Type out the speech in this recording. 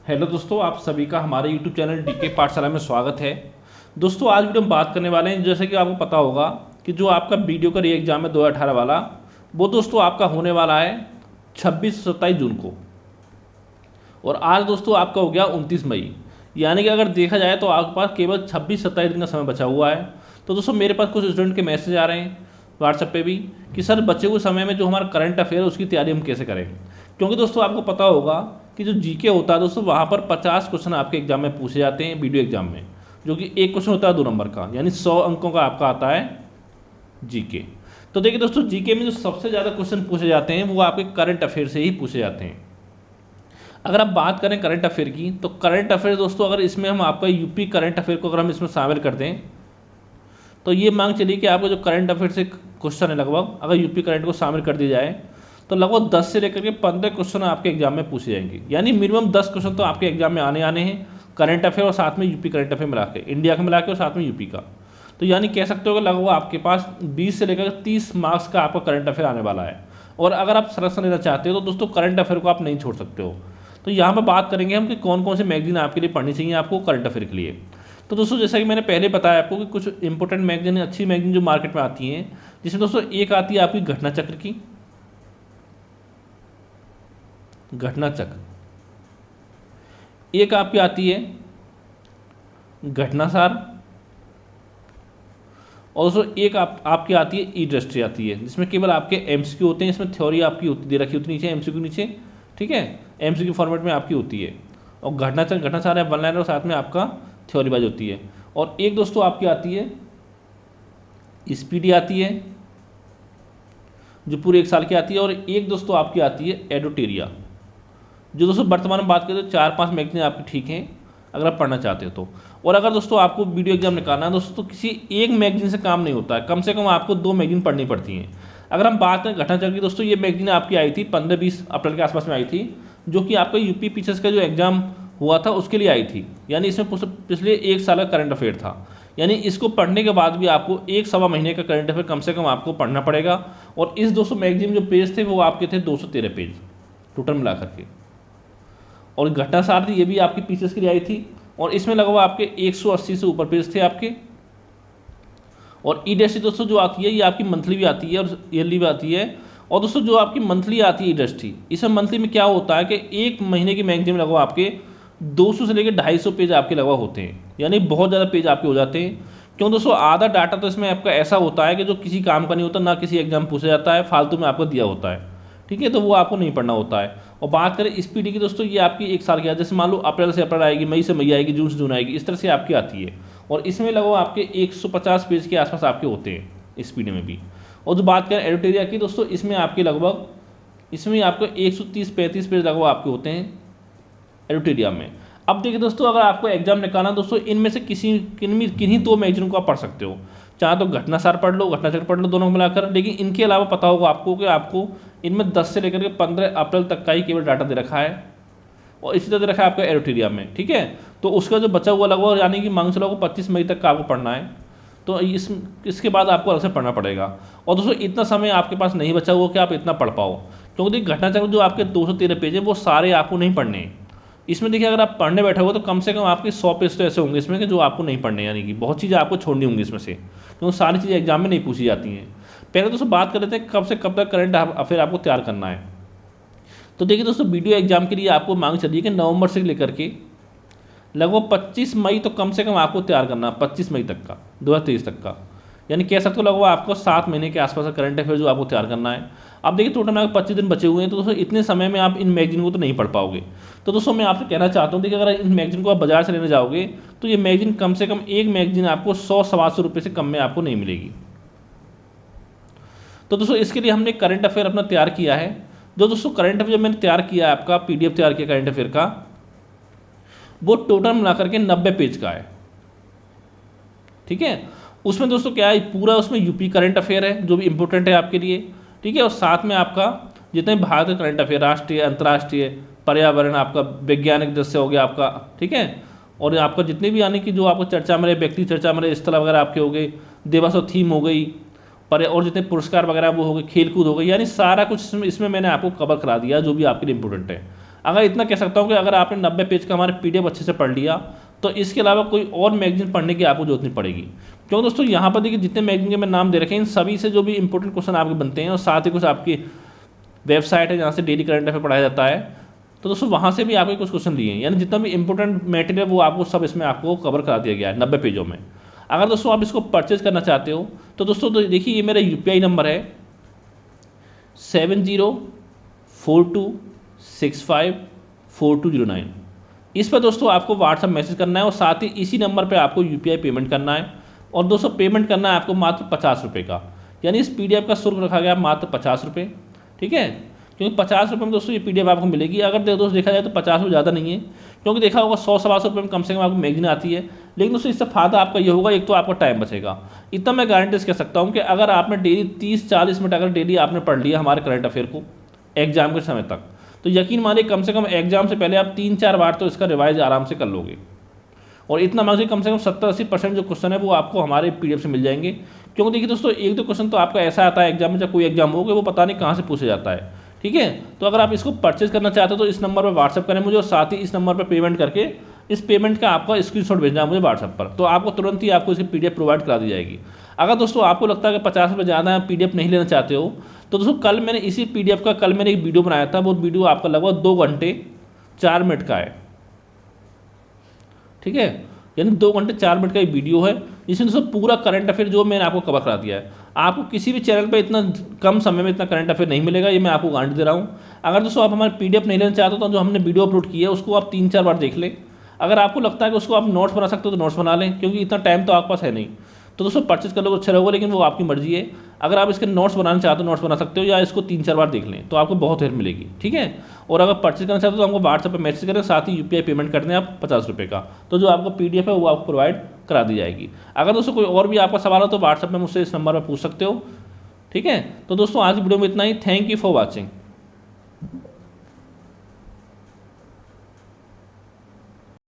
Hello दोस्तों, आप सभी का हमारे यूट्यूब चैनल डीके पाठशाला में स्वागत है। दोस्तों आज वीडियो में बात करने वाले हैं, जैसे कि आपको पता होगा कि जो आपका वीडियो का री एग्ज़ाम है 2018 वाला, वो दोस्तों आपका होने वाला है 26-27 जून को। और आज दोस्तों आपका हो गया 29 मई, यानी कि अगर देखा जाए तो आपके पास केवल 26-27 दिन का समय बचा हुआ है। तो दोस्तों मेरे पास कुछ स्टूडेंट के मैसेज आ रहे हैं व्हाट्सएप पे भी कि सर बचे हुए समय में जो हमारा करंट अफेयर है उसकी तैयारी हम कैसे करें। क्योंकि दोस्तों आपको पता होगा कि जो जीके होता है दोस्तों, वहाँ पर 50 क्वेश्चन आपके एग्जाम में पूछे जाते हैं वीडियो एग्जाम में, जो कि एक क्वेश्चन होता है 2 नंबर का, यानी 100 अंकों का आपका आता है जीके। तो देखिए दोस्तों, जीके में जो सबसे ज़्यादा क्वेश्चन पूछे जाते हैं वो आपके करंट अफेयर से ही पूछे जाते हैं। अगर आप बात करें करंट अफेयर की, तो करंट अफेयर दोस्तों अगर इसमें हम आपका यूपी करंट अफेयर को अगर हम इसमें शामिल कर दें, तो ये मांग चलिए कि आपको जो करंट अफेयर से क्वेश्चन है लगभग, अगर यूपी करंट को शामिल कर दिया जाए तो लगभग 10 से लेकर के 15 क्वेश्चन आपके एग्जाम में पूछे जाएंगे। यानी मिनिमम 10 क्वेश्चन तो आपके एग्जाम में आने आने हैं करंट अफेयर और साथ में यूपी करंट अफेयर मिला के, इंडिया का मिला के और साथ में यूपी का। तो यानी कह सकते हो कि लगभग आपके पास 20 से लेकर 30 मार्क्स का आपका करंट अफेयर आने वाला है। और अगर आप संरक्षण लेना चाहते हो तो दोस्तों करंट अफेयर को आप नहीं छोड़ सकते हो। तो यहाँ पर बात करेंगे हम कि कौन कौन से मैगजीन आपके लिए पढ़नी चाहिए आपको करंट अफेयर के लिए। तो दोस्तों जैसा कि मैंने पहले बताया आपको कि कुछ इंपॉर्टेंट मैगजीन, अच्छी मैगजीन जो मार्केट में आती हैं, जिसमें दोस्तों एक आती है आपकी घटना चक्र की, घटना चक्र, एक आपकी आती है घटनासार, और दोस्तों एक आपकी आती है ई दृष्टि आती है, जिसमें केवल आपके एमसीक्यू होते हैं। इसमें थ्योरी आपकी दे रखी होती है नीचे एमसीक्यू नीचे, ठीक है, एमसीक्यू फॉर्मेट में आपकी होती है। और घटना चक्र, घटनासार है वन लाइनर और साथ में आपका थ्योरी वाइज होती है। और एक दोस्तों आपकी आती है स्पीडी आती है, जो पूरे एक साल की आती है। और एक दोस्तों आपकी आती है एडोटेरिया, जो दोस्तों वर्तमान में बात करें तो 4-5 मैगजीन आपकी ठीक हैं अगर आप पढ़ना चाहते हो तो। और अगर दोस्तों आपको वीडियो एग्जाम निकालना है दोस्तों, तो किसी एक मैगजीन से काम नहीं होता है, कम से कम आपको 2 मैगजीन पढ़नी पड़ती हैं। अगर हम बात करें घटना चक्र की दोस्तों, ये मैगजीन आपकी आई थी 15-20 अप्रैल के आसपास में आई थी, जो कि आपका यूपी पीसीएस का जो एग्जाम हुआ था उसके लिए आई थी। यानी इसमें पिछले एक साल का करंट अफेयर था। यानी इसको पढ़ने के बाद भी आपको 1-1.25 महीने का करंट अफेयर कम से कम आपको पढ़ना पड़ेगा। और इस दोस्तों मैगजीन जो पेज थे वो आपके थे 213 पेज टोटल मिला करके। और घटना सार थी, ये भी आपकी पीसीएस के लिए आई थी, और इसमें लगभग आपके 180 से ऊपर पेज थे आपके। और ई डस्टी दोस्तों जो आती है ये आपकी मंथली भी आती है और ईयरली भी आती है। और दोस्तों जो आपकी मंथली आती है ई डस्टी, इसमें मंथली में क्या होता है कि एक महीने की मैगजीन में लगभग आपके 200 से लेकर 250 पेज आपके लगभग होते हैं। यानी बहुत ज़्यादा पेज आपके हो जाते हैं। क्यों दोस्तों, आधा डाटा तो इसमें आपका ऐसा होता है कि जो किसी काम का नहीं होता, ना किसी एग्जाम पूछा जाता है, फालतू में आपको दिया होता है, ठीक है, तो वो आपको नहीं पढ़ना होता है। और बात करें स्पीडी की दोस्तों, ये आपकी एक साल की है, जैसे मान लो अप्रैल से अप्रैल आएगी, मई से मई आएगी, जून से जून आएगी, इस तरह से आपकी आती है। और इसमें लगभग आपके 150 पेज के आसपास आपके होते हैं स्पीडी में भी। और जो बात करें एडिटोरिया की दोस्तों, इसमें आपके लगभग, इसमें आपको 130-35 पेज लगभग आपके होते हैं एडिटोरिया में। अब देखिए दोस्तों, अगर आपको एग्जाम निकालना दोस्तों, इनमें से किन्हीं 2 मैगजीन को आप पढ़ सकते हो। चाहे तो घटनासार पढ़ लो, घटना चक्र पढ़ लो, दोनों को मिलाकर। लेकिन इनके अलावा पता होगा आपको कि आपको इनमें 10 से लेकर के 15 अप्रैल तक का ही केवल डाटा दे रखा है, और इसी तरह दे रखा है आपका एडिटोरिया में, ठीक है। तो उसका जो बचा हुआ लगभग, यानी कि मांग चलो 25 मई तक का आपको पढ़ना है, तो इसके बाद आपको अलग से पढ़ना पड़ेगा। और दोस्तों इतना समय आपके पास नहीं बचा हुआ कि आप इतना पढ़ पाओ, क्योंकि घटना चक्र जो आपके 213 पेज है वो सारे आपको नहीं पढ़ने हैं। इसमें देखिए अगर आप पढ़ने बैठे हो तो कम से कम आपके 100 पेज तो ऐसे होंगे इसमें कि जो आपको नहीं पढ़ने, यानी कि बहुत चीज़ें आपको छोड़नी होंगी इसमें से, क्योंकि सारी चीज़ें एग्जाम में नहीं पूछी जाती हैं। पहले दोस्तों बात कर लेते हैं कब से कब तक करंट अफेयर आपको तैयार करना है। तो देखिए दोस्तों, वीडियो एग्जाम के लिए आपको मांग चलिए कि नवंबर से लेकर के लगभग 25 मई तो कम से कम आपको तैयार करना है, 25 मई तक का 2023 तक का। यानी कह सकते हो लगभग आपको 7 महीने के आसपास का करंट अफेयर जो आपको तैयार करना है। अब देखिए टोटल में 25 दिन बचे हुए हैं, तो दोस्तों इतने समय में आप इन मैगजीन को तो नहीं पढ़ पाओगे। तो दोस्तों मैं आपसे कहना चाहता हूँ, देखिए अगर इन मैगजीन को आप बाजार से लेने जाओगे तो ये मैगजीन कम से कम एक मैगजीन आपको 100-125 रुपये से कम में आपको नहीं मिलेगी। तो दोस्तों इसके लिए हमने करंट अफेयर अपना तैयार किया है। जो दोस्तों करंट अफेयर मैंने तैयार किया है, आपका PDF तैयार किया करंट अफेयर का, वो टोटल मिला करके 90 पेज का है, ठीक है। उसमें दोस्तों क्या है, पूरा उसमें यूपी करंट अफेयर है जो भी इंपॉर्टेंट है आपके लिए, ठीक है। और साथ में आपका जितने भारत के करंट अफेयर, राष्ट्रीय, अंतर्राष्ट्रीय, पर्यावरण, आपका वैज्ञानिक दृश्य हो गया आपका, ठीक है। और आपका जितने भी आने की जो आपको चर्चा में रहे, व्यक्ति चर्चा में रहे, स्थल वगैरह आपके हो गए, दिवस और थीम हो गई, पर और जितने पुरस्कार वगैरह वो हो गए, खेल कूद हो गई, यानी सारा कुछ इसमें मैंने आपको कवर करा दिया जो भी आपके लिए इंपॉर्टेंट है। अगर इतना कह सकता हूँ कि अगर आपने 90 पेज का हमारे PDF अच्छे से पढ़ लिया तो इसके अलावा कोई और मैगजीन पढ़ने की आपको जरूरत नहीं पड़ेगी। क्योंकि दोस्तों यहाँ पर देखिए जितने मैगजीन के मैं नाम दे रखे हैं इन सभी से जो भी इंपॉर्टेंट क्वेश्चन आपके बनते हैं, और साथ ही कुछ आपकी वेबसाइट है जहाँ से डेली करंट अफेयर पढ़ाया जाता है, तो दोस्तों वहाँ से भी आपके कुछ क्वेश्चन दिए हैं, यानी जितना भी इंपॉर्टेंट मटेरियल वो आपको सब इसमें आपको कवर करा दिया गया है 90 पेजों में। अगर दोस्तों आप इसको परचेज करना चाहते हो तो दोस्तों तो देखिए ये मेरा UPI नंबर है 7042654209। इस पर दोस्तों आपको व्हाट्सअप मैसेज करना है और साथ ही इसी नंबर पर आपको UPI पेमेंट करना है। और दोस्तों पेमेंट करना है आपको मात्र 50 रुपये का, यानी इस PDF का शुल्क रखा गया मात्र 50 रुपये, ठीक है। क्योंकि 50 रुपये में दोस्तों ये PDF आपको मिलेगी। अगर दोस्तों देखा जाए तो 50 रुपये ज़्यादा नहीं है, क्योंकि देखा होगा 100-125 रुपये में कम से कम आपको मैगजीन आती है। लेकिन दोस्तों इससे फ़ायदा आपका ये होगा, एक तो आपका टाइम बचेगा। इतना मैं गारंटी कह सकता हूँ कि अगर आपने डेली 30-40 मिनट अगर डेली आपने पढ़ लिया हमारे करंट अफेयर को एग्जाम के समय तक, तो यकीन मानिए कम से कम एग्जाम से पहले आप 3-4 बार तो इसका रिवाइज आराम से कर लोगे। और इतना मांगे कम से कम 70-80% जो क्वेश्चन है वो आपको हमारे PDF से मिल जाएंगे। क्योंकि देखिए दोस्तों एक दो क्वेश्चन तो आपका ऐसा आता है एग्जाम में, जब कोई एग्जाम हो गया वो पता नहीं कहाँ से पूछा जाता है, ठीक है। तो अगर आप इसको परचेज करना चाहते हो तो इस नंबर पर व्हाट्सअप करें मुझे, और साथ ही इस नंबर पर पेमेंट करके इस पेमेंट का आपका स्क्रीनशॉट भेजना है मुझे व्हाट्सएप पर, तो आपको तुरंत ही आपको इसकी PDF प्रोवाइड करा दी जाएगी। अगर दोस्तों आपको लगता है कि 50 रुपये ज़्यादा है, PDF नहीं लेना चाहते हो, तो दोस्तों कल मैंने इसी PDF का कल मैंने एक वीडियो बनाया था, वो वीडियो आपका लगभग 2 घंटे 4 मिनट का है, ठीक है। यानी 2 घंटे 4 मिनट का एक वीडियो है जिसमें दोस्तों पूरा करंट अफेयर जो मैंने आपको कवर करा दिया है। आपको किसी भी चैनल पे इतना कम समय में इतना करंट अफेयर नहीं मिलेगा, ये मैं आपको गारंटी दे रहा हूँ। अगर दोस्तों आप हमारे PDF नहीं लेना चाहते हो तो जो हमने वीडियो अपलोड किया है उसको आप 3-4 बार देख लें। अगर आपको लगता है कि उसको आप नोट्स बना सकते हो तो नोट्स बना लें, क्योंकि इतना टाइम तो आपके पास है नहीं, तो दोस्तों परचेज कर लो अच्छा रहेगा, लेकिन वो आपकी मर्जी है। अगर आप इसके नोट्स बनाना चाहते हो नोट्स बना सकते हो, या इसको 3-4 बार देख लें तो आपको बहुत हेल्प मिलेगी, ठीक है। और अगर परचेज करना चाहते हो तो हमको व्हाट्सएप पर मैसेज करें, साथ ही UPI पेमेंट कर दें आप 50 रुपये का, तो जो आपको PDF है वो आपको प्रोवाइड करा दी जाएगी। अगर दोस्तों कोई और भी आपका सवाल हो तो व्हाट्सएप में मुझसे इस नंबर पर पूछ सकते हो, ठीक है। तो दोस्तों आज की वीडियो में इतना ही। Thank you for watching.